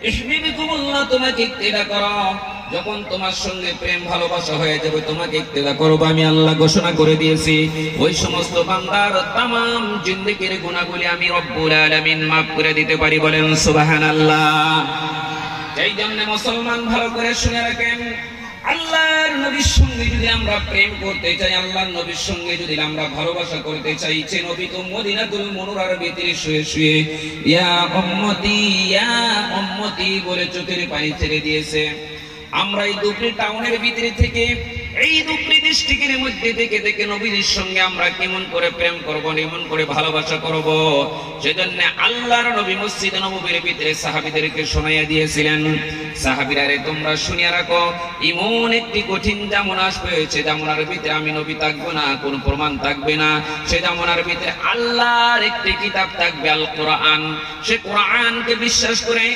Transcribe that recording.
ইহবিবকুমুল্লাহ, তোমাকে ইক্তেদা করো। যখন তোমার সঙ্গে প্রেম ভালোবাসা হয়ে যাবে, তোমাকে ইক্তেদা করব আমি আল্লাহ ঘোষণা করে দিয়েছি। ওই সমস্ত বান্দার তামাম জিন্দেগির গুনাহগুলি আমি রব্বুল আলামিন মাফ করে দিতে পারি। বলেন সুবহানাল্লাহ। এই জন্য মুসলমান ভালো করে শুনে রাখেন, আল্লাহর নবীর সঙ্গে যদি আমরা প্রেম করতে চাই, আল্লাহর নবীর সঙ্গে যদি আমরা ভালোবাসা করতে চাই, যে নবী তো মদিনাতুল মুনওয়ারার ভিতরে শুয়ে শুয়ে ইয়া উম্মতি বলে চোখের পানি ছেড়ে দিয়েছে। আমরা এই দুবরি টাউনের ভিতরে থেকে, এই দুবরি ডিস্ট্রিক্টের মধ্যে থেকে থেকে নবীর সঙ্গে আমরা কেমন করে প্রেম করব, কেমন করে ভালোবাসা করব, সেজন্য আল্লাহর নবী মসজিদে নববীর ভিতরে সাহাবীদেরকে শোনাইয়া দিয়েছিলেন, সাহাবীরা রে তোমরা শুনিয়া রাখো, এমন একটি কঠিন জামানা আসবে, সে জামানার ভিতরে আমি নবী থাকবো না, কোনো প্রমাণ থাকবে না। সে জামানার ভিতরে আল্লাহর একটি কিতাব থাকবে, আল কোরআন। সে কোরআনকে বিশ্বাস করে